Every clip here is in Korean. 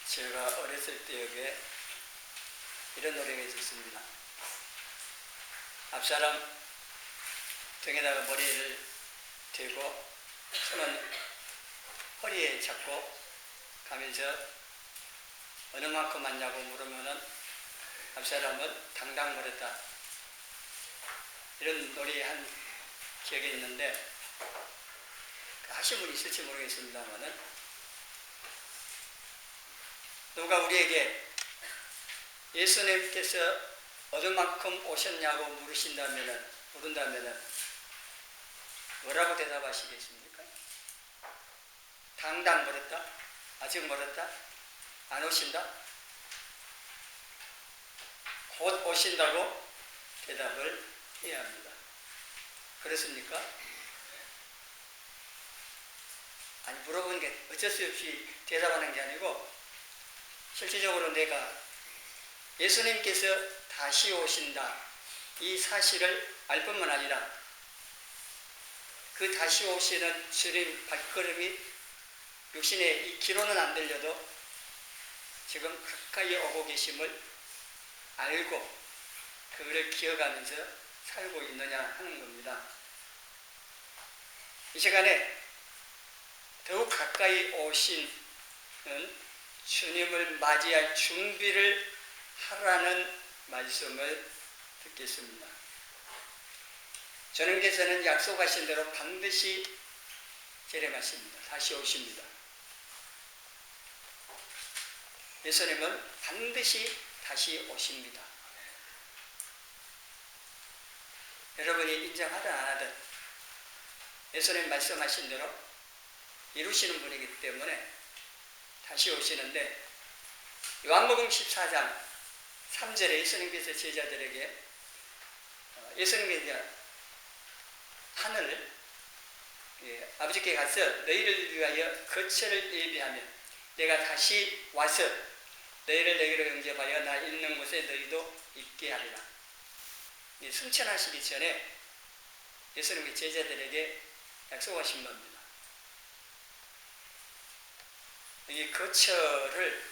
제가 어렸을 때에 이런 노래가 있었습니다. 앞사람 등에다가 머리를 대고 손은 허리에 잡고 가면서 어느 만큼 왔냐고 물으면은 앞사람은 당당 물었다. 이런 노래 한 기억이 있는데 하신 분이 있을지 모르겠습니다만은 누가 우리에게 예수님께서 어느만큼 오셨냐고 물은다면은 뭐라고 대답하시겠습니까? 당당 멀었다? 아직 멀었다? 안 오신다? 곧 오신다고 대답을 해야 합니다. 그렇습니까? 아니, 물어보는 게 어쩔 수 없이 대답하는 게 아니고 실질적으로 내가 예수님께서 다시 오신다 이 사실을 알 뿐만 아니라 그 다시 오시는 주님 발걸음이 육신의 이 귀로는 안 들려도 지금 가까이 오고 계심을 알고 그를 기억하면서 살고 있느냐 하는 겁니다. 이 시간에 더욱 가까이 오시는 주님을 맞이할 준비를 하라는 말씀을 듣겠습니다. 주님께서는 약속하신 대로 반드시 재림하십니다. 다시 오십니다. 예수님은 반드시 다시 오십니다. 여러분이 인정하든 안 하든 예수님 말씀하신 대로 이루시는 분이기 때문에 다시 오시는데 요한복음 14장 3절에 예수님께서 제자들에게 예수님께서 하늘 아버지께 가서 너희를 위하여 거처를 예비하며 내가 다시 와서 너희를 내게로 영접하여 나 있는 곳에 너희도 있게 하리라. 승천하시기 전에 예수님이 제자들에게 약속하신 겁니다. 이 거처를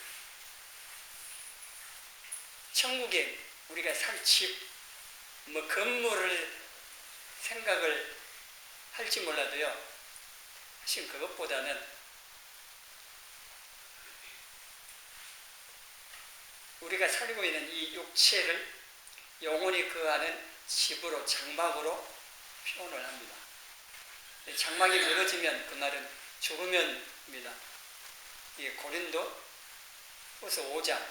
천국에 우리가 살 집, 건물을 생각을 할지 몰라도요. 사실 그것보다는 우리가 살고 있는 이 육체를 영혼이 거하는 집으로 장막으로 표현을 합니다. 장막이 무너지면 그날은 죽으면입니다. 이게 고린도 후서 5장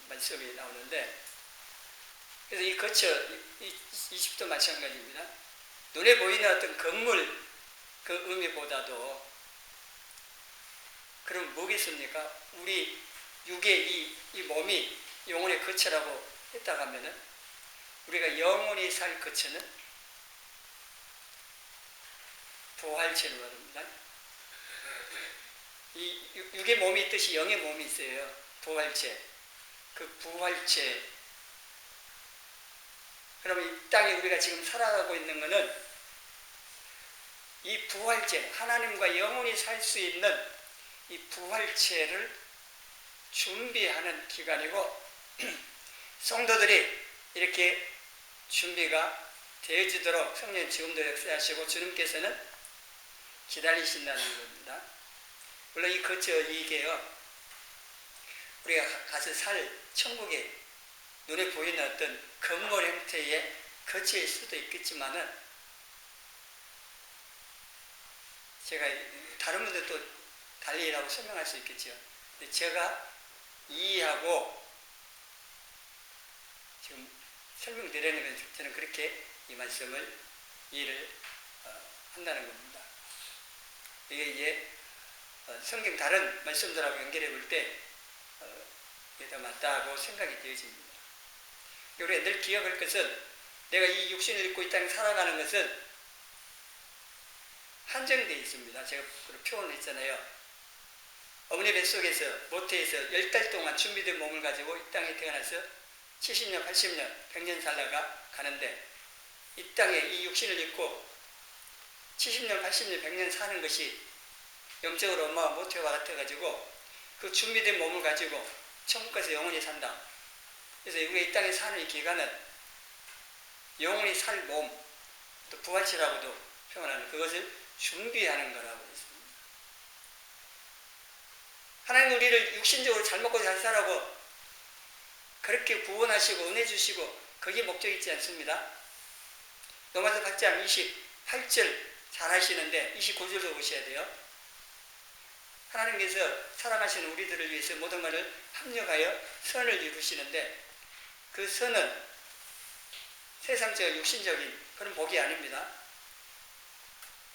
말씀이 나오는데 그래서 이 거처 이 집도 마찬가지입니다. 눈에 보이는 어떤 건물 그 의미보다도 그럼 뭐겠습니까? 우리 육의 이 몸이 영혼의 거처라고 했다고 하면은 우리가 영원히 살 거처는 부활체로 말합니다. 이 육의 몸이 있듯이 영의 몸이 있어요. 부활체. 그 부활체. 그러면 이 땅에 우리가 지금 살아가고 있는 것은 이 부활체, 하나님과 영원히 살 수 있는 이 부활체를 준비하는 기간이고 성도들이 이렇게 준비가 되어지도록 성령 지금도 역사하시고 주님께서는 기다리신다는 겁니다. 물론 이 거처 이게요. 우리가 가서 살 천국에 눈에 보이는 어떤 건물 형태의 거처일 수도 있겠지만은 제가 다른 분들도 달리라고 설명할 수 있겠죠. 근데 제가 이해하고 지금 설명드리는 건 저는 그렇게 이 말씀을 이해를 한다는 겁니다. 이게 이제 성경 다른 말씀들하고 연결해 볼 때 이게 더 맞다고 생각이 되어집니다. 우리가 늘 기억할 것은 내가 이 육신을 입고 이 땅에 살아가는 것은 한정되어 있습니다. 제가 표현을 했잖아요. 어머니 뱃속에서 모태에서 10달 동안 준비된 몸을 가지고 이 땅에 태어나서 70년, 80년, 100년 살다가 가는데 이 땅에 이 육신을 입고 70년, 80년, 100년 사는 것이 영적으로 엄마와 모태와 같아가지고 그 준비된 몸을 가지고 천국에서 영원히 산다. 그래서 우리가 이 땅에 사는 이 기간은 영원히 살 몸, 또 부활체라고도 표현하는 그것을 준비하는 거라고 했습니다. 하나님 우리를 육신적으로 잘 먹고 잘 살라고 그렇게 구원하시고 은혜 주시고 그게 목적이 있지 않습니다. 로마서 8장 28절 잘 하시는데 29절도 보셔야 돼요. 하나님께서 사랑하시는 우리들을 위해서 모든 것을 합력하여 선을 이루시는데 그 선은 세상적 육신적인 그런 복이 아닙니다.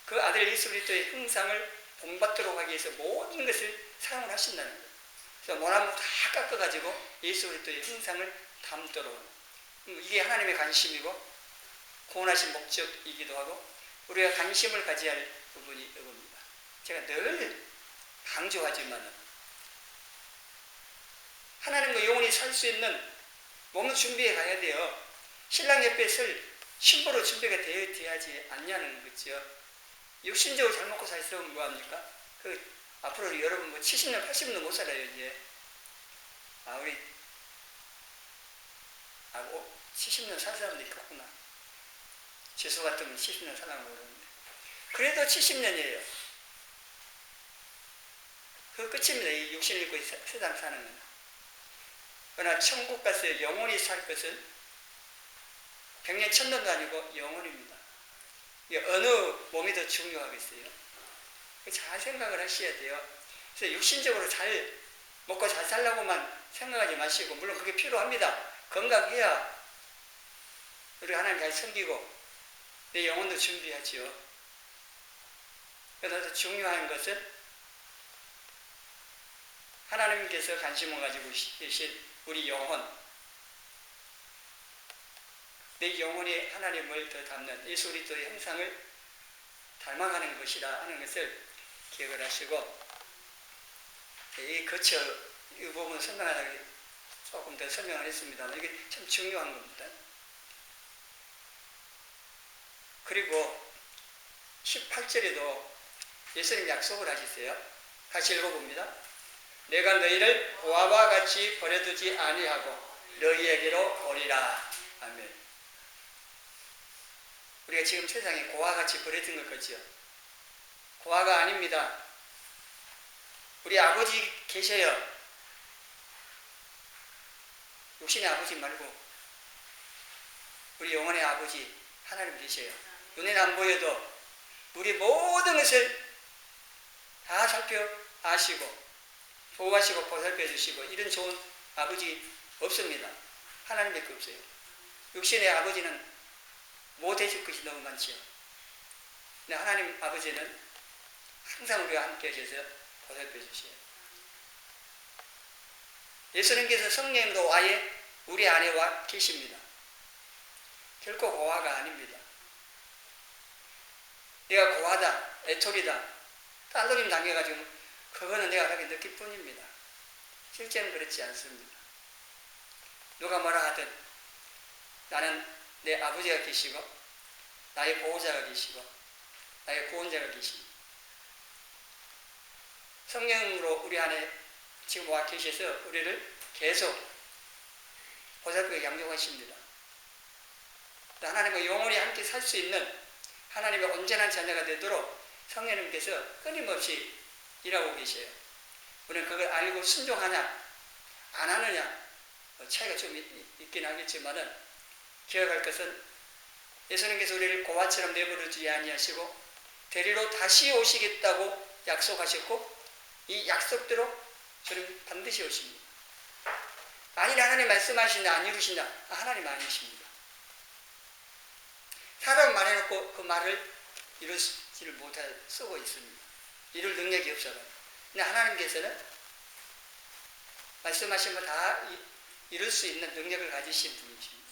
그 아들 예수 그리스도의 형상을 본받도록 하기 위해서 모든 것을 사용을 하신다는 거예요. 그래서 모나무 다 깎아가지고 예수 그리스도의 형상을 담도록. 이게 하나님의 관심이고 구원하신 목적이기도 하고 우리가 관심을 가져야 할 부분이 이겁니다. 제가 늘 강조하지만 하나님과 영원히 살 수 있는 몸을 준비해 가야 돼요. 신랑 옆에 설 신부로 준비가 되어야지 않냐는 거죠. 육신적으로 잘 먹고 살 사람은 뭐합니까? 앞으로 여러분 70년, 80년 못 살아요, 이제. 우리 70년 살 사람도 있겠구나. 지수 같으면 70년 살라고 그러는데. 그래도 70년이에요. 그 끝입니다. 이 육신을 입고 세상 사는 건. 그러나 천국 가서 영원히 살 것은 100년, 1000년도 아니고 영원입니다. 어느 몸이 더 중요하겠어요? 잘 생각을 하셔야 돼요. 그래서 육신적으로 잘 먹고 잘 살라고만 생각하지 마시고, 물론 그게 필요합니다. 건강해야 우리 하나님 잘 섬기고 내 영혼도 준비하지요. 그래서 중요한 것은 하나님께서 관심을 가지고 계신 우리 영혼, 내 영혼이 하나님을 더 닮는 예수 그리스도의 형상을 닮아가는 것이라 하는 것을 기억을 하시고, 이 부분 설명하기 조금 더 설명을 했습니다만 이게 참 중요한 겁니다. 그리고 18절에도 예수님 약속을 하셨어요. 같이 읽어봅니다. 내가 너희를 고아와 같이 버려두지 아니하고 너희에게로 오리라. 아멘. 우리가 지금 세상에 고아같이 버려진 것 같죠? 고아가 아닙니다. 우리 아버지 계셔요. 육신의 아버지 말고 우리 영혼의 아버지 하나님 계셔요. 눈에는 안 보여도 우리 모든 것을 다 살펴 아시고 보호하시고 보살펴 주시고 이런 좋은 아버지 없습니다. 하나님밖에 없어요. 육신의 아버지는 못 해줄 것이 너무 많지요. 근데 하나님 아버지는 항상 우리와 함께 하셔서 보살펴 주셔요. 예수님께서 성령님도 아예 우리 안에 와 계십니다. 결코 고아가 아닙니다. 내가 고아다, 애톨이다, 딸놀림 당해가지고 그거는 내가 하게 느낄 뿐입니다. 실제는 그렇지 않습니다. 누가 뭐라 하든 나는 내 아버지가 계시고 나의 보호자가 계시고 나의 구원자가 계십니다. 성령으로 우리 안에 지금 와 계셔서 우리를 계속 보살피고 양육하십니다. 하나님과 영원히 함께 살 수 있는 하나님의 온전한 자녀가 되도록 성령님께서 끊임없이 일하고 계셔요. 우리는 그걸 알고 순종하냐 안 하느냐 차이가 좀 있긴 하겠지만은 기억할 것은 예수님께서 우리를 고아처럼 내버려두지 아니하시고 데리러 다시 오시겠다고 약속하셨고 이 약속대로 주님 반드시 오십니다. 만일 하나님 말씀하시냐 안 이루시냐 하나님 아니십니다. 사람 말해놓고 그 말을 이루지를 못할 쓰고 있습니다. 이룰 능력이 없어요. 근데 하나님께서는 말씀하신 거 다 이룰 수 있는 능력을 가지신 분이십니다.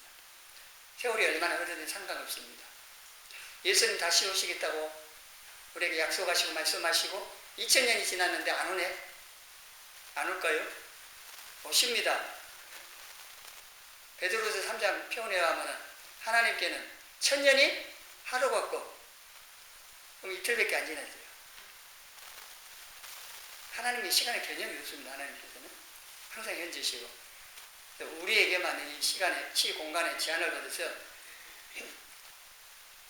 세월이 얼마나 흐르든 상관없습니다. 예수님 다시 오시겠다고 우리에게 약속하시고 말씀하시고 2000년이 지났는데 안 오네? 안 올까요? 오십니다. 베드로서 3장 표현에 하면 하나님께는 1000년이 하루 같고 그럼 이틀밖에 안 지났어요. 하나님의 시간의 개념이 없습니다. 하나님께서는 항상 현재시고 우리에게만 이 시간에, 공간에 제한을 받아서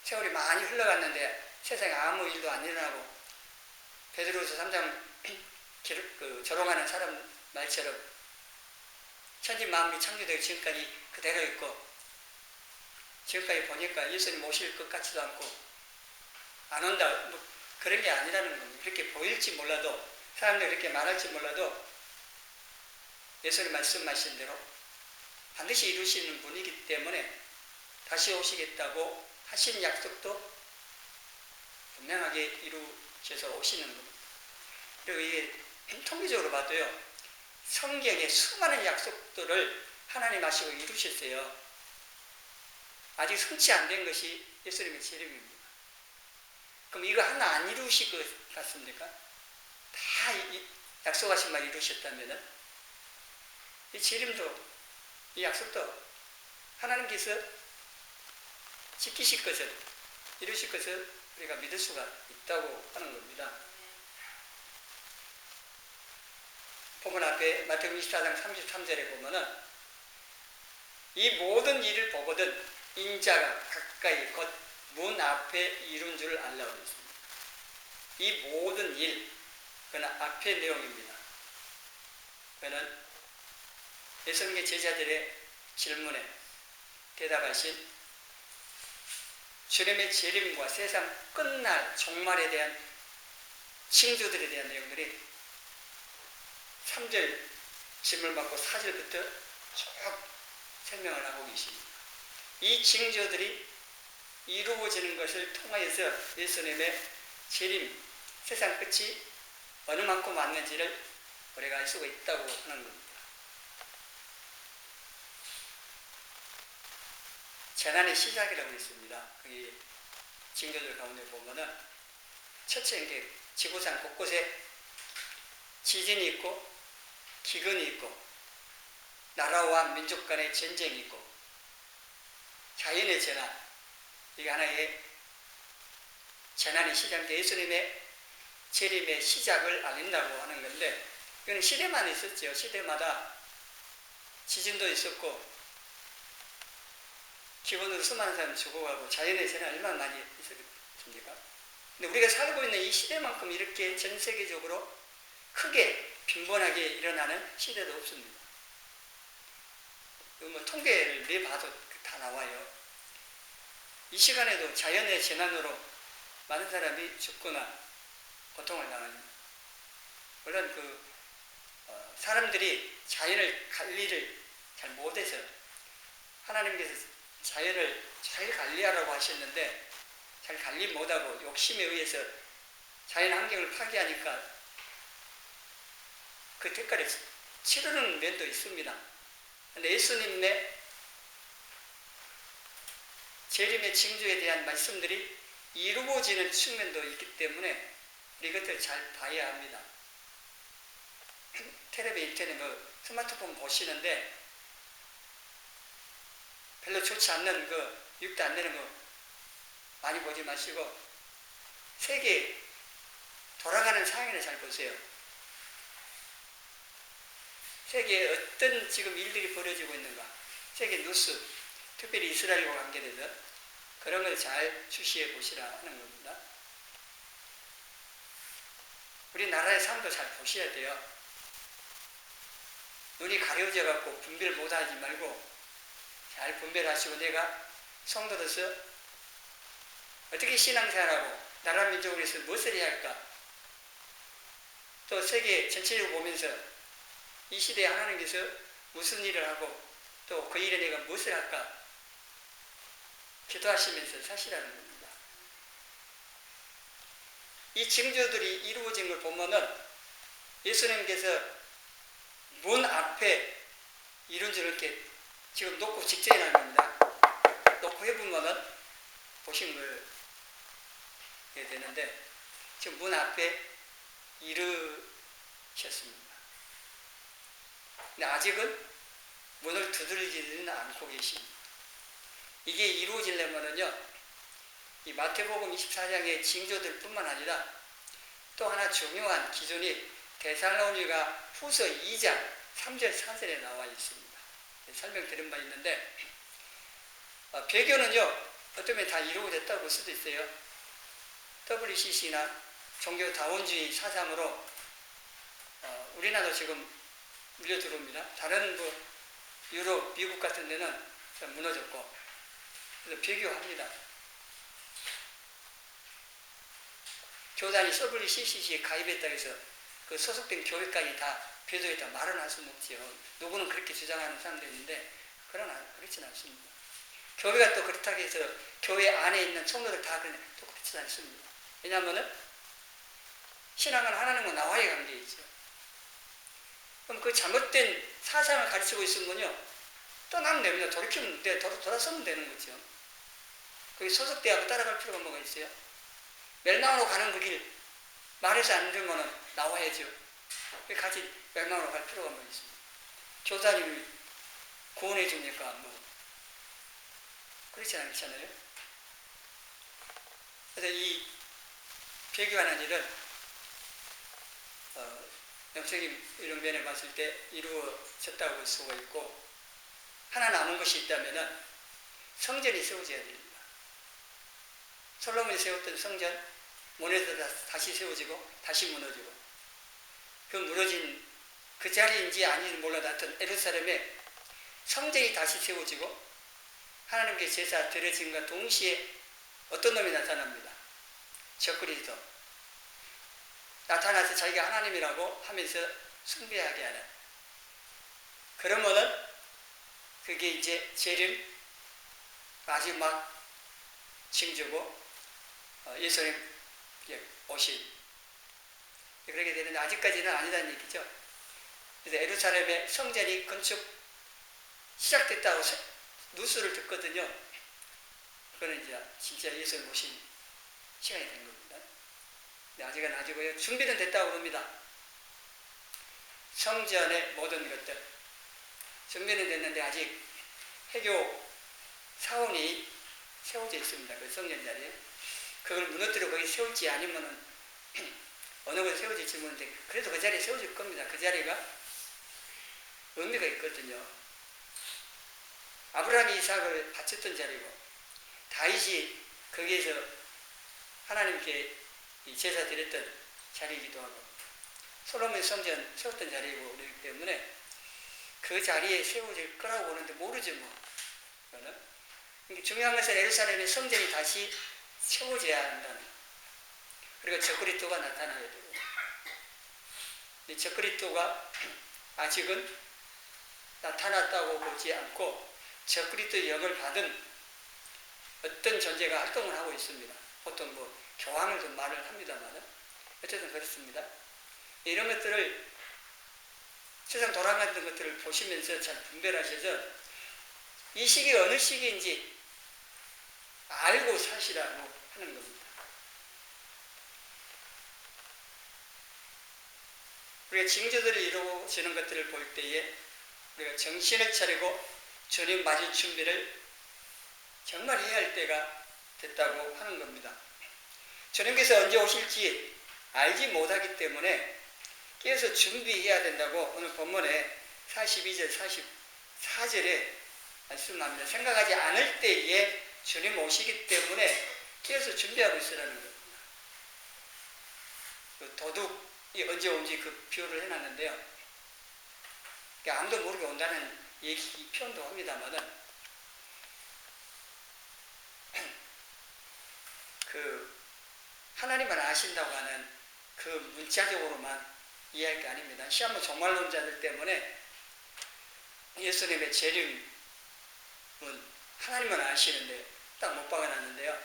세월이 많이 흘러갔는데 세상에 아무 일도 안 일어나고 베드로후서 3장 조롱하는 사람 말처럼 천지 만물이 창조되고 지금까지 그대로 있고 지금까지 보니까 예수님 오실 것 같지도 않고 안 온다 뭐 그런 게 아니라는 겁니다. 그렇게 보일지 몰라도 사람들이 그렇게 말할지 몰라도 예수님 말씀하신 대로 반드시 이루시는 분이기 때문에 다시 오시겠다고 하신 약속도 분명하게 이루셔서 오시는 겁니다. 그리고 이게 통계적으로 봐도요, 성경의 수많은 약속들을 하나님 하시고 이루셨어요. 아직 성취 안 된 것이 예수님의 재림입니다. 그럼 이거 하나 안 이루실 것 같습니까? 다 약속하신 말 이루셨다면은 이 재림도 이 약속도 하나님께서 지키실 것을 이루실 것을 우리가 믿을 수가 있다고 하는 겁니다. 본문 앞에 마태복음 24장 33절에 보면은 이 모든 일을 보거든 인자가 가까이 곧 문 앞에 이룬 줄 알라고 했습니다. 이 모든 일, 그는 앞의 내용입니다. 그는 예수님의 제자들의 질문에 대답하신 주님의 재림과 세상 끝날 종말에 대한 징조들에 대한 내용들이 3절 질문 받고 4절부터 쭉 설명을 하고 계십니다. 이 징조들이 이루어지는 것을 통하여서 예수님의 재림, 세상 끝이 어느 만큼 왔는지를 우리가 알 수가 있다고 하는 겁니다. 재난의 시작이라고 있습니다. 거기 징조들 가운데 보면은 첫째 이게 지구상 곳곳에 지진이 있고 기근이 있고 나라와 민족 간의 전쟁이 있고 자연의 재난, 이게 하나의 재난이 시작돼 예수님의 재림의 시작을 알린다고 하는 건데 이거는 시대만 있었죠. 시대마다 지진도 있었고 기본으로 수많은 사람이 죽어가고 자연의 재난 얼마나 많이 있었습니까? 근데 우리가 살고 있는 이 시대만큼 이렇게 전 세계적으로 크게 빈번하게 일어나는 시대도 없습니다. 뭐 통계를 내봐도 다 나와요. 이 시간에도 자연의 재난으로 많은 사람이 죽거나 고통을 당합니다. 물론 사람들이 자연을 관리를 잘 못해서 하나님께서 자연을 잘 관리하라고 하셨는데 잘 관리 못하고 욕심에 의해서 자연 환경을 파괴하니까 그 대가를 치르는 면도 있습니다. 그런데 예수님의 재림의 징조에 대한 말씀들이 이루어지는 측면도 있기 때문에 우리 이것들을 잘 봐야 합니다. 텔레비, 인터넷, 스마트폰 보시는데 별로 좋지 않는 유익도 안 되는 거 많이 보지 마시고 세계 돌아가는 상황을 잘 보세요. 세계에 어떤 지금 일들이 벌어지고 있는가, 세계 뉴스, 특별히 이스라엘과 관계돼서 그런 걸 잘 주시해 보시라 하는 겁니다. 우리나라의 삶도 잘 보셔야 돼요. 눈이 가려져 갖고 분별 못하지 말고 잘 분별하시고 내가 성도로서 어떻게 신앙생활하고 나라 민족을 위해서 무엇을 해야 할까? 또 세계 전체적으로 보면서 이 시대에 하나님께서 무슨 일을 하고 또 그 일에 내가 무엇을 할까? 기도하시면서 사시라는 겁니다. 이 징조들이 이루어진 걸 보면은 예수님께서 문 앞에 이룬 줄 이렇게 지금 놓고 직전에 난 겁니다. 놓고 해보면은 보신 걸 해야 되는데 지금 문 앞에 이르셨습니다. 근데 아직은 문을 두드리지는 않고 계십니다. 이게 이루어지려면은요, 이 마태복음 24장의 징조들 뿐만 아니라 또 하나 중요한 기준이 데살로니가 후서 2장 3절 4절에 나와 있습니다. 설명드린 바 있는데 배교는요 어쩌면 다 이루어졌다고 볼 수도 있어요. WCC나 종교 다원주의 사상으로 우리나라도 지금 밀려 들어옵니다. 다른 유럽, 미국 같은 데는 무너졌고 그래서 배교합니다. 교단이 WCC에 가입했다고 해서 그 소속된 교회까지 다 배도했다 말은 할 수는 없지요. 누구는 그렇게 주장하는 사람들이 있는데 그러나 그렇지는 않습니다. 교회가 또 그렇다고 해서 교회 안에 있는 성도들 다 그러냐 또 그렇지 않습니다. 왜냐하면 신앙은 하나님과 나와의 관계에 있죠. 그럼 그 잘못된 사상을 가르치고 있으면요 떠나면 됩니다. 돌이키면 돼, 돌아서면 되는 거죠. 거기 소속되어 따라갈 필요가 뭐가 있어요? 멸망으로 가는 그 길 말해서 안 되면 나와야죠. 같이 멸망으로 갈 필요가 뭐 있습니다. 교사님이 구원해 줍니까? 그렇지 않잖아요. 그래서 이 배교하는 일은 영적인 이런 면에 봤을 때 이루어졌다고 볼 수가 있고 하나 남은 것이 있다면 성전이 세워져야 됩니다. 솔로몬이 세웠던 성전 무너져서 다시 세워지고 다시 무너지고 그 무너진 그 자리인지 아닌지 몰라도 하여튼 예루살렘에 성전이 다시 세워지고 하나님께 제사 드려짐과 동시에 어떤 놈이 나타납니다. 적그리스도 나타나서 자기가 하나님이라고 하면서 숭배하게 하는 그러면은 그게 이제 재림 마지막 징조고 예수님 오신 그렇게 되는데 아직까지는 아니다는 얘기죠. 그래서 예루살렘의 성전이 건축 시작됐다고 뉴스를 듣거든요. 그거는 이제 진짜 예수님 오신 시간이 된 겁니다. 근데 아직은 아니고요. 준비는 됐다고 그럽니다. 성전의 모든 것들 준비는 됐는데 아직 해교 사원이 세워져 있습니다. 그 성전 자리에. 그걸 무너뜨려 거기 세울지 아니면은 어느 곳에 세워질지 모르는데 그래도 그 자리에 세워질 겁니다. 그 자리가 의미가 있거든요. 아브라함이 이삭을 바쳤던 자리고 다윗이 거기에서 하나님께 제사 드렸던 자리이기도 하고 솔로몬 성전 세웠던 자리이고 그렇기 때문에 그 자리에 세워질 거라고 보는데 모르죠 뭐. 중요한 것은 예루살렘의 성전이 다시 세워져야 한다는 그리고 적그리스도가 나타나야 되고 이 적그리스도가 아직은 나타났다고 보지 않고 적그리스도의 영을 받은 어떤 존재가 활동을 하고 있습니다. 보통 교황을 좀 말을 합니다만 어쨌든 그렇습니다. 이런 것들을 세상 돌아가는 것들을 보시면서 잘 분별하셔서 이 시기 어느 시기인지 알고 사시라고 하는 겁니다. 우리가 징조들이 이루어지는 것들을 볼 때에 우리가 정신을 차리고 주님 맞을 준비를 정말 해야 할 때가 됐다고 하는 겁니다. 주님께서 언제 오실지 알지 못하기 때문에 깨어서 준비해야 된다고 오늘 본문에 42절, 44절에 말씀합니다. 생각하지 않을 때에 주님 오시기 때문에 깨어서 준비하고 있으라는 겁니다. 그 도둑이 언제 온지 그 비유를 해놨는데요. 아무도 모르게 온다는 얘기 표현도 합니다만은 그 하나님만 아신다고 하는 그 문자적으로만 이해할 게 아닙니다. 시한부 종말론자들 때문에 예수님의 재림은 하나님만 아시는데 딱 못 박아놨는데요.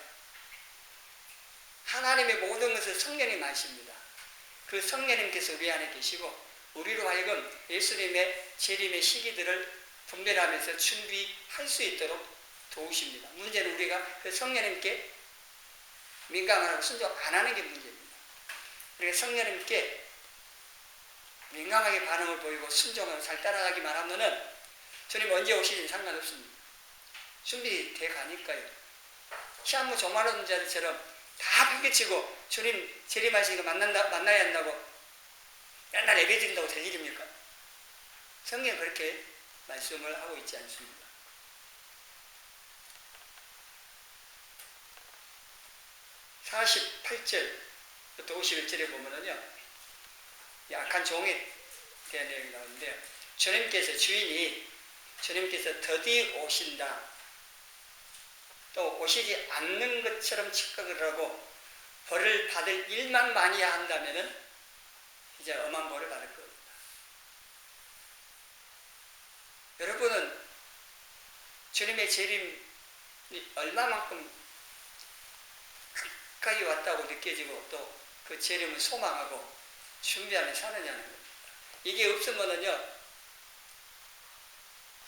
하나님의 모든 것을 성령님 아십니다. 그 성령님께서 우리 안에 계시고 우리로 하여금 예수님의 재림의 시기들을 분별하면서 준비할 수 있도록 도우십니다. 문제는 우리가 그 성령님께 민감하고 순종 안 하는 게 문제입니다. 그러니까 성령님께 민감하게 반응을 보이고 순종을 잘 따라가기만 하면은 주님 언제 오시든 상관없습니다. 준비돼 가니까요. 시한부 종말론 자들처럼 다 팽개치고 주님 재림하시니까 만나야 한다고 맨날 예배 드린다고 될 일입니까? 성경은 그렇게 말씀을 하고 있지 않습니다. 48절부터 51절에 보면은요, 악한 종에 대한 내용이 나오는데요. 주님께서 더디 오신다, 또 오시지 않는 것처럼 착각을 하고 벌을 받을 일만 많이 한다면은 이제 엄한 벌을 받을 겁니다. 여러분은 주님의 재림이 얼마만큼 가까이 왔다고 느껴지고 또 그 재림을 소망하고 준비하며 사느냐는 겁니다. 이게 없으면은요,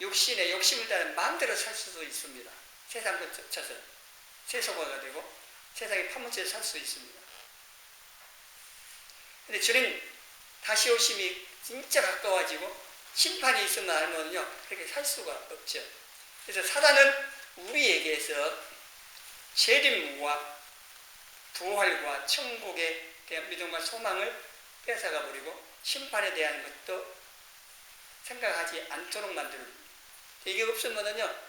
육신의 욕심을 따라 마음대로 살 수도 있습니다. 세상을 쫓아서 세속화가 되고 세상에 파묻혀 살 수 있습니다. 근데 주님 다시 오심이 진짜 가까워지고 심판이 있으면 알면요, 그렇게 살 수가 없죠. 그래서 사단은 우리에게서 재림과 부활과 천국에 대한 믿음과 소망을 뺏어가 버리고 심판에 대한 것도 생각하지 않도록 만듭니다. 이게 없으면요,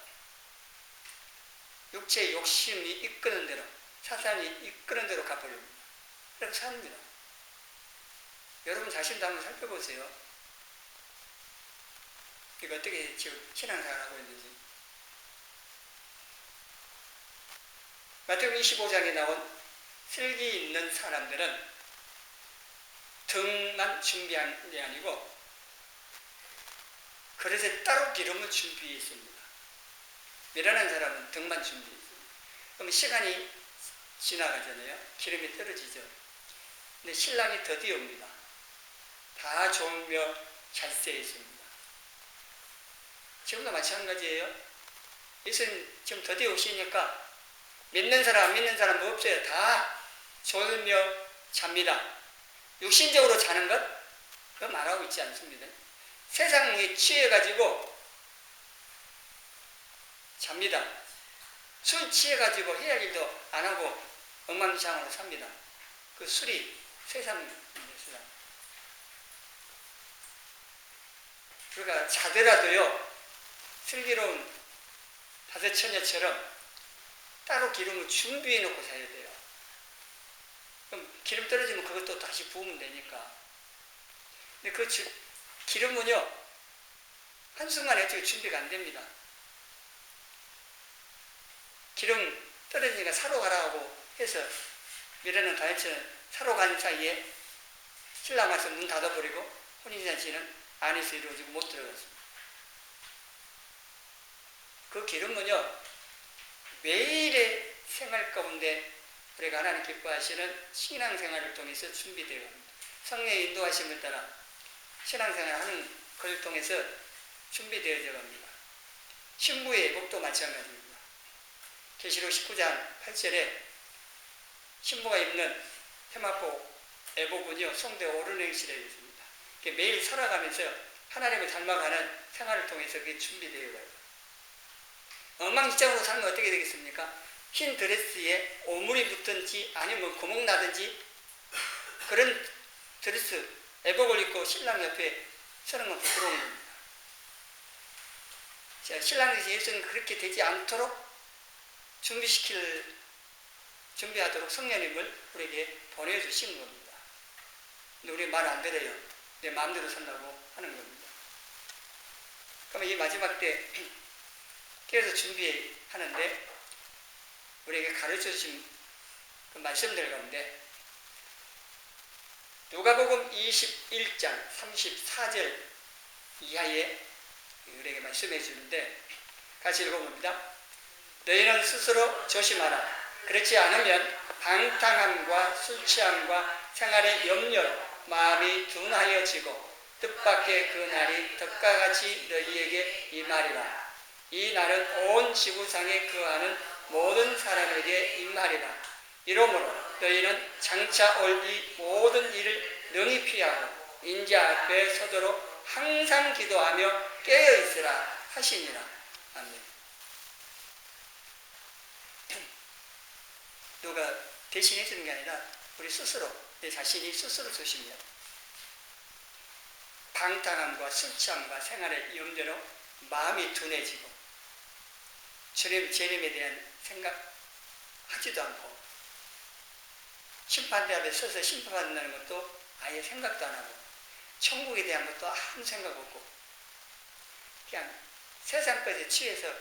육체의 욕심이 이끄는 대로, 사단이 이끄는 대로 가버립니다. 그렇게 삽니다. 여러분 자신도 한번 살펴보세요. 이거 어떻게 지금 신앙생활을 하고 있는지. 마태복음 25장에 나온 슬기 있는 사람들은 등만 준비한 게 아니고 그릇에 따로 기름을 준비했습니다. 미련한 사람은 등만 준비했습니다. 그럼 시간이 지나가잖아요. 기름이 떨어지죠. 근데 신랑이 더디 옵니다. 다 좋으며 잘세 있습니다. 지금도 마찬가지예요. 예수님 지금 더디 오시니까 믿는 사람, 안 믿는 사람 뭐 없어요. 다 졸며 잡니다. 육신적으로 자는 것, 그거 말하고 있지 않습니다. 세상에 취해가지고 잡니다. 술 취해가지고 해야 할 일도 안 하고 엉망진창으로 삽니다. 그 술이 세상입니다. 그러니까 자더라도요, 슬기로운 다섯 처녀처럼 따로 기름을 준비해 놓고 자야 돼요. 그럼 기름 떨어지면 그것도 다시 부으면 되니까. 근데 그 기름은요, 한순간에 어떻게 준비가 안 됩니다. 기름 떨어지니까 사러 가라고 해서 미래는 다이어트는 사러 가는 사이에 신랑 와서 문 닫아버리고 혼인잔치는 안에서 이루어지고 못 들어갔습니다. 그 기름은요, 매일의 생활 가운데 우리가 하나님 기뻐하시는 신앙생활을 통해서 준비되어 갑니다. 성령의 인도하심을 따라 신앙생활을 하는 것을 통해서 준비되어져 갑니다. 신부의 예복도 마찬가지입니다. 계시록 19장 8절에 신부가 입는 해마포 예복은요, 성대 오르내시되어 있습니다. 매일 살아가면서 하나님을 닮아가는 생활을 통해서 그게 준비되어 가요. 엉망진창으로 살면 어떻게 되겠습니까? 흰 드레스에 오물이 붙든지 아니면 구멍 나든지 그런 드레스, 예복을 입고 신랑 옆에 서는 건 부끄러운 겁니다. 자, 신랑에서 예수는 그렇게 되지 않도록 준비하도록 성령님을 우리에게 보내주신 겁니다. 근데 우리 말 안 들어요. 내 마음대로 산다고 하는 겁니다. 그러면 이 마지막 때 깨어서 준비하는데 우리에게 가르쳐 주신 그 말씀들 가운데 누가복음 21장 34절 이하에 우리에게 말씀해 주는데 같이 읽어봅니다. 너희는 스스로 조심하라. 그렇지 않으면 방탕함과 술 취함과 생활의 염려로 마음이 둔하여지고 뜻밖의 그 날이 덕과 같이 너희에게 임하리라. 이 날은 온 지구상에 거하는 모든 사람에게 임하리라. 이러므로 너희는 장차 올 이 모든 일을 능히 피하고 인자 앞에 서도록 항상 기도하며 깨어있으라 하시니라. 아멘. 누가 대신해 주는 게 아니라 우리 스스로, 내 자신이 스스로 조심해야 돼. 방탕함과 술 취함과 생활의 염려로 마음이 둔해지고 주님 재림에 대한 생각하지도 않고 심판대 앞에 서서 심판받는다는 것도 아예 생각도 안 하고 천국에 대한 것도 아무 생각 없고 그냥 세상 것에 취해서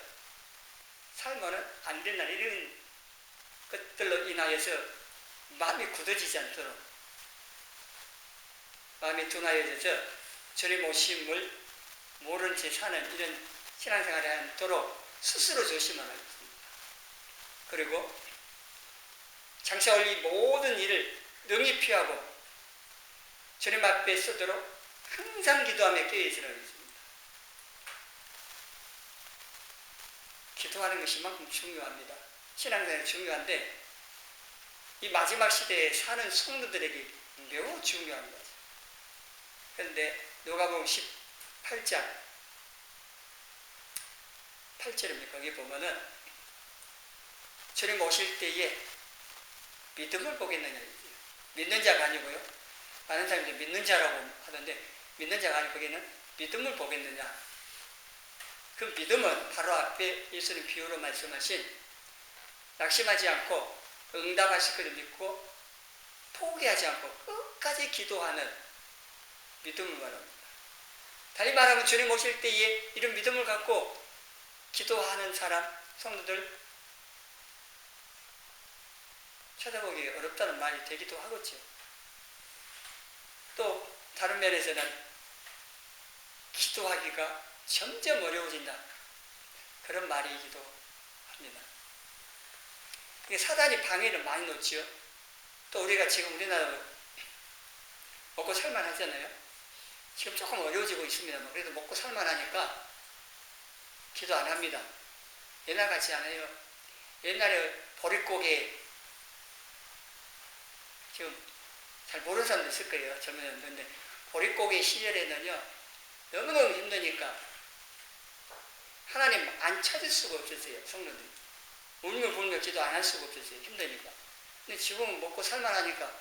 살면은 안 된다 이런 것들로 인하여서 마음이 굳어지지 않도록 마음이 둔하여져서 주님 오심을 모른 채 사는 이런 신앙생활이 않도록 스스로 조심하라 했습니다. 그리고 장차 올 이 모든 일을 능히 피하고 주님 앞에 서도록 항상 기도하며 깨어있으라고 했습니다. 기도하는 것이 만큼 중요합니다. 신앙생활이 중요한데 이 마지막 시대에 사는 성도들에게 매우 중요한 거죠. 그런데 누가복음 18장 8절입니다. 거기 보면은 주님 오실 때에 믿음을 보겠느냐. 믿는 자가 아니고요. 많은 사람들이 믿는 자라고 하던데 믿는 자가 아니고 거기는 믿음을 보겠느냐. 그 믿음은 바로 앞에 예수님 비유로 말씀하신 낙심하지 않고 응답하실 것을 믿고 포기하지 않고 끝까지 기도하는 믿음을 말합니다. 다시 말하면 주님 오실 때에 이런 믿음을 갖고 기도하는 사람, 성도들 찾아보기 어렵다는 말이 되기도 하겠죠. 또 다른 면에서는 기도하기가 점점 어려워진다. 그런 말이기도 합니다. 사단이 방해를 많이 놓지요. 또 우리가 지금 우리나라 먹고 살만하잖아요. 지금 조금 어려워지고 있습니다만 그래도 먹고 살만하니까 기도 안 합니다. 옛날 같지 않아요. 옛날에 보릿고개 지금 잘 모르는 사람도 있을 거예요. 젊은 분들. 보릿고개 시절에는요. 너무너무 힘드니까 하나님 안 찾을 수가 없었어요. 성도들이. 울며 기도 안 할 수가 없었어요. 힘드니까. 근데 지금은 먹고 살만하니까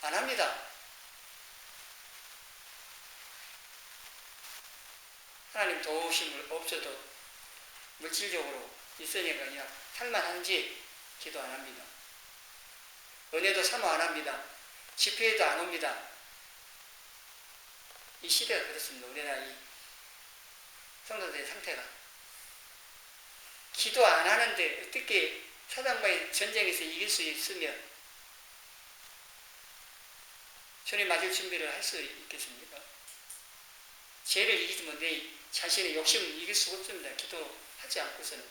안 합니다. 하나님 도우심을 없어도 물질적으로 있으니까 그냥 살만한지 기도 안 합니다. 은혜도 사모 안 합니다. 집회에도 안 옵니다. 이 시대가 그렇습니다. 우리나라 이 성도들의 상태가. 기도 안 하는데 어떻게 사단과의 전쟁에서 이길 수 있으며 주님 맞을 준비를 할 수 있겠습니까? 죄를 이기지만 내 자신의 욕심을 이길 수가 없습니다. 기도하지 않고서는.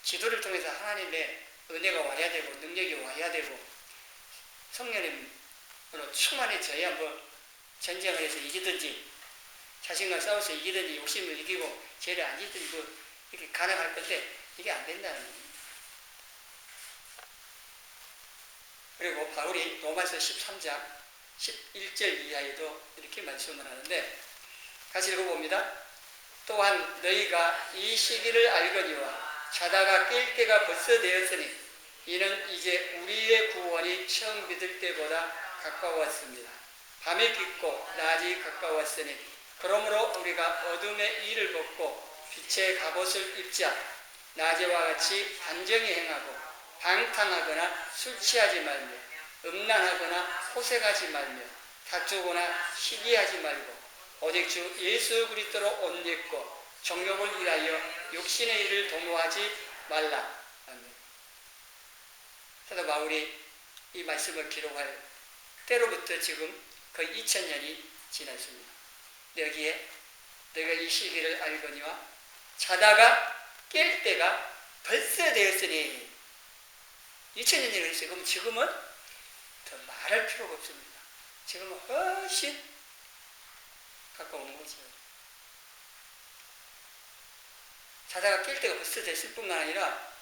기도를 통해서 하나님의 은혜가 와야 되고 능력이 와야 되고 성령님으로 충만해져야 뭐 전쟁을 해서 이기든지 자신과 싸워서 이기든지 욕심을 이기고 죄를 안 지든지 뭐 이렇게 가능할 건데 이게 안 된다는 겁니다. 그리고 바울이 로마서 13장 11절 이하에도 이렇게 말씀을 하는데 같이 읽어봅니다. 또한 너희가 이 시기를 알거니와 자다가 깰 때가 벌써 되었으니 이는 이제 우리의 구원이 처음 믿을 때보다 가까웠습니다. 밤이 깊고 낮이 가까웠으니 그러므로 우리가 어둠의 일을 벗고 빛의 갑옷을 입자. 낮에와 같이 단정히 행하고 방탕하거나 술 취하지 말며 음란하거나 호색하지 말며 다투거나 시기하지 말고 오직 주 예수 그리스도로 옷 입고 정욕을 위하여 육신의 일을 도모하지 말라. 아멘. 사도 바울이 이 말씀을 기록할 때로부터 지금 거의 2000년이 지났습니다. 여기에 내가 이 시기를 알거니와 자다가 깰 때가 벌써 되었으니 2000년이 했어요. 그럼 지금은 더 말할 필요가 없습니다. 지금은 훨씬 가까운 거죠. 자다가 깰 때가 벌써 됐을 뿐만 아니라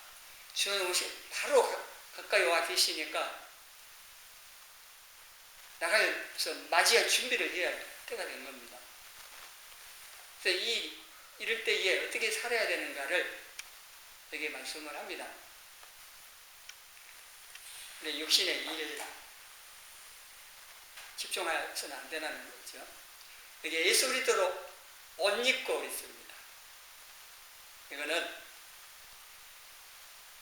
주는 옷이 바로 가까이 와 계시니까 나가서 맞이할 준비를 해야 할 때가 된 겁니다. 그래서 이럴 때에 어떻게 살아야 되는가를 여기 말씀을 합니다. 근데 육신의 일을 집중해서는 안 되는 거죠. 이게 예수 그리스도로 옷 입고 있습니다. 이거는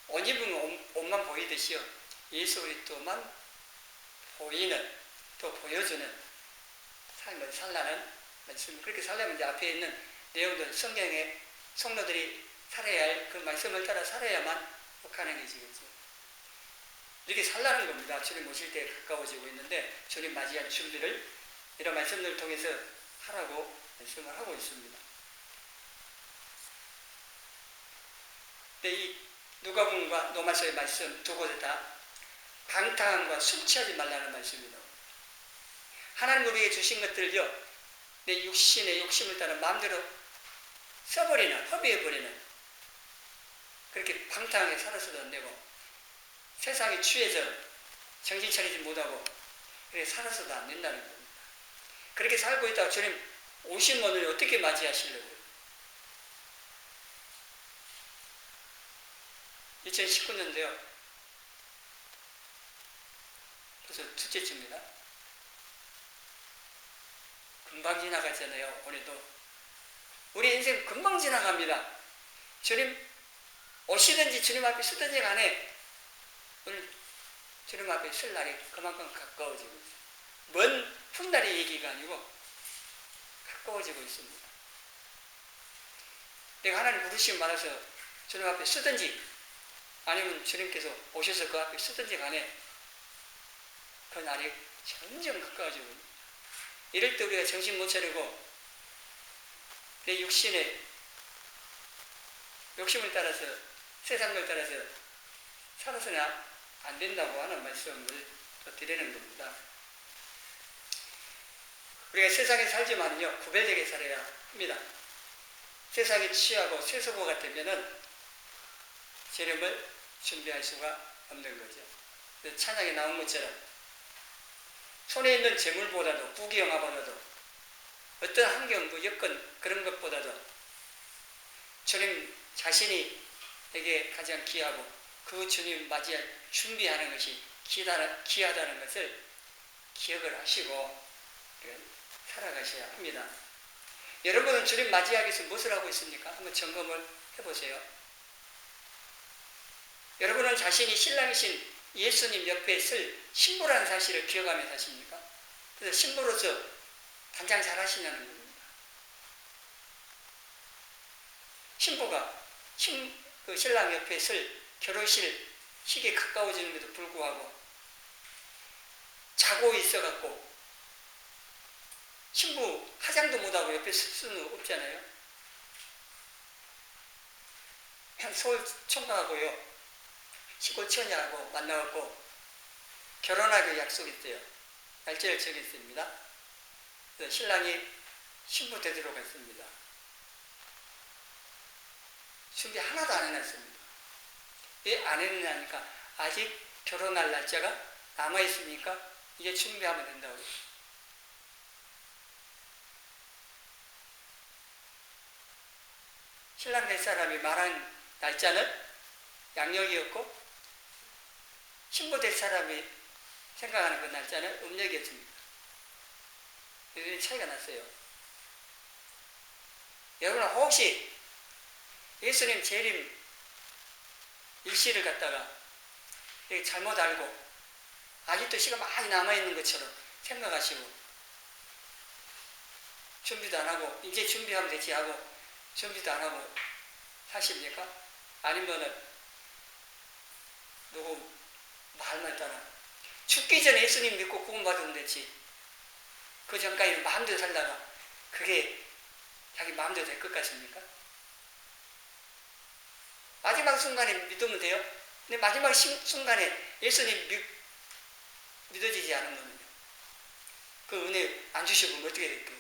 옷 입으면 옷만 보이듯이요. 예수 그리스도만 보이는, 또 보여주는 삶을 살라는 말씀. 그렇게 살려면 이제 앞에 있는 내용들, 성경의 성도들이 살아야 할 그 말씀을 따라 살아야만 복하는 것이겠죠. 이렇게 살라는 겁니다. 주님 오실 때 가까워지고 있는데 주님 맞이할 준비를 이런 말씀들을 통해서 하라고 말씀을 하고 있습니다. 근데 이 누가복음과 로마서의 말씀 두 곳에 다 방탕함과 술 취하지 말라는 말씀이 나옵니다. 하나님 우리에게 주신 것들을요, 내 육신의 욕심을 따라 마음대로 써버리는, 허비해버리는, 그렇게 방탕하게 살아서도 안 되고 세상에 취해서 정신 차리지 못하고 그렇게 살아서도 안 된다는 겁니다. 그렇게 살고 있다가 주님 오신 오늘 어떻게 맞이하시려고요? 2019년도요. 벌써 둘째째입니다. 금방 지나가잖아요. 올해도. 우리 인생 금방 지나갑니다. 주님 오시든지 주님 앞에 서든지 간에 오늘 주님 앞에 설 날이 그만큼 가까워지고 있어요. 먼 훗날의 얘기가 아니고 가까워지고 있습니다. 내가 하나님 부르시면 말아서 주님 앞에 서든지 아니면 주님께서 오셔서 그 앞에 서든지 간에 그 날이 점점 가까워지고 있습니다. 이럴 때 우리가 정신 못 차리고 내 육신의 욕심을 따라서 세상을 따라서 살아서는 안 된다고 하는 말씀을 또 드리는 겁니다. 우리가 세상에 살지만요 구별되게 살아야 합니다. 세상에 취하고 세속어 같으면은 재림을 준비할 수가 없는 거죠. 찬양에 나온 것처럼 손에 있는 재물보다도 부귀영화보다도 어떤 환경, 여건 그런 것보다도 주님 자신이 내게 가장 귀하고 그 주님 맞이할 준비하는 것이 귀하다는 것을 기억을 하시고 살아가셔야 합니다. 여러분은 주님 맞이하기 위해서 무엇을 하고 있습니까? 한번 점검을 해보세요. 여러분은 자신이 신랑이신 예수님 옆에 설 신부라는 사실을 기억하며 사십니까? 그래서 신부로서 단장 잘 하시냐는 겁니다. 신부가 그 신랑 옆에 설 결혼식 시기에 가까워지는데도 불구하고 자고 있어갖고 신부 화장도 못하고 옆에 설 수는 없잖아요. 서울 총각하고요 시골 처녀하고 만나갖고 결혼하기로 약속했어요. 날짜를 정했습니다. 그래서 신랑이 신부 되도록 했습니다. 준비 하나도 안 해놨습니다. 왜 안 해놨냐니까 아직 결혼할 날짜가 남아있으니까 이제 준비하면 된다고. 신랑 될 사람이 말한 날짜는 양력이었고 신부 될 사람이 생각하는 그 날짜는 음력이었습니다. 이런 차이가 났어요. 여러분 혹시 예수님 재림 일시를 갖다가 잘못 알고 아직도 시간 많이 남아있는 것처럼 생각하시고 준비도 안 하고 이제 준비하면 되지 하고 준비도 안 하고 사십니까? 아니면은 누구 말만 따라 죽기 전에 예수님 믿고 구원받으면 되지 그 전까지는 마음대로 살다가 그게 자기 마음대로 될 것 같습니까? 마지막 순간에 믿으면 돼요? 근데 마지막 순간에 예수님 믿어지지 않으면 그 은혜 안 주시면 어떻게 될까요?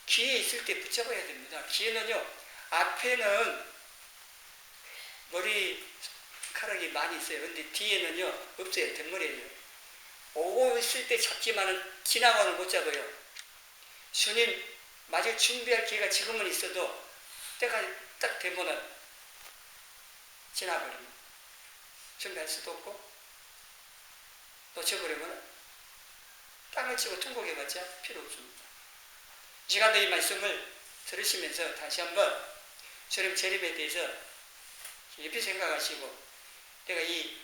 기회 있을 때 붙잡아야 됩니다. 기회는요 앞에는 머리카락이 많이 있어요. 근데 뒤에는요 없어요. 뒷머리예요. 오고 있을 때 잡지만은 지나가면 못 잡아요. 주님 맞을 준비할 기회가 지금은 있어도 때가 딱 되면은 지나버립니다. 준비할 수도 없고 놓쳐버리면 땅을 치고 통곡해봤자 필요 없습니다. 이 시간도 이 말씀을 들으시면서 다시 한번 주님 재림에 대해서 깊이 생각하시고 내가 이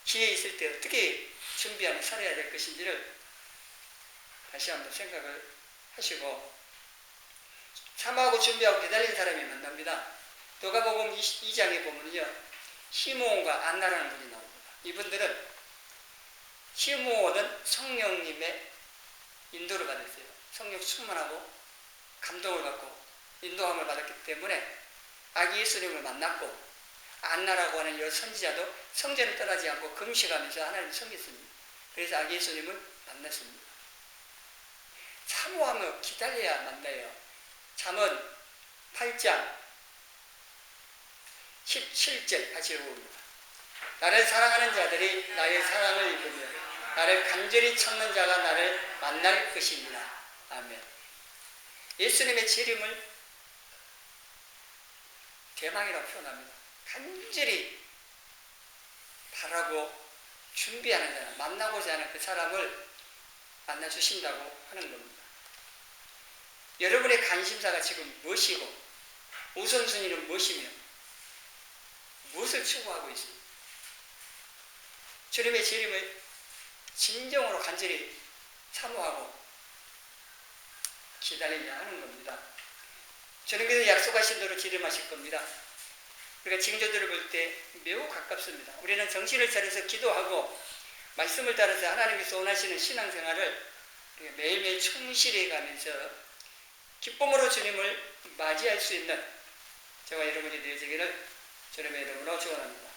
기회에 있을 때 어떻게 준비하며 살아야 될 것인지를 다시 한번 생각을 하시고 참하고 준비하고 기다리는 사람이 만납니다. 누가복음 2장에 보면요, 시므온과 안나라는 분이 나옵니다. 이분들은 시므온은 성령님의 인도를 받았어요. 성령 충만하고 감동을 받고 인도함을 받았기 때문에 아기 예수님을 만났고, 안나라고 하는 여 선지자도 성전을 떠나지 않고 금식하면서 하나님을 섬겼습니다. 그래서 아기 예수님을 만났습니다. 참호하며 기다려야 만나요. 잠언 8장 17절 같이 읽어봅니다. 나를 사랑하는 자들이 나의 사랑을 입으며 나를 간절히 찾는 자가 나를 만날 것입니다. 아멘. 예수님의 재림을 대망이라고 표현합니다. 간절히 바라고 준비하는 사람, 만나고자 하는 그 사람을 만나주신다고 하는 겁니다. 여러분의 관심사가 지금 무엇이고 우선순위는 무엇이며 무엇을 추구하고 있습니까? 주님의 재림을 진정으로 간절히 사모하고 기다리냐 하는 겁니다. 주님께서 약속하신 대로 재림하실 겁니다. 우리가 징조들을 볼 때 매우 가깝습니다. 우리는 정신을 차려서 기도하고 말씀을 따라서 하나님께서 원하시는 신앙생활을 매일매일 충실히 가면서 기쁨으로 주님을 맞이할 수 있는 저와 여러분이 되어지기를 주님의 이름으로 축원합니다.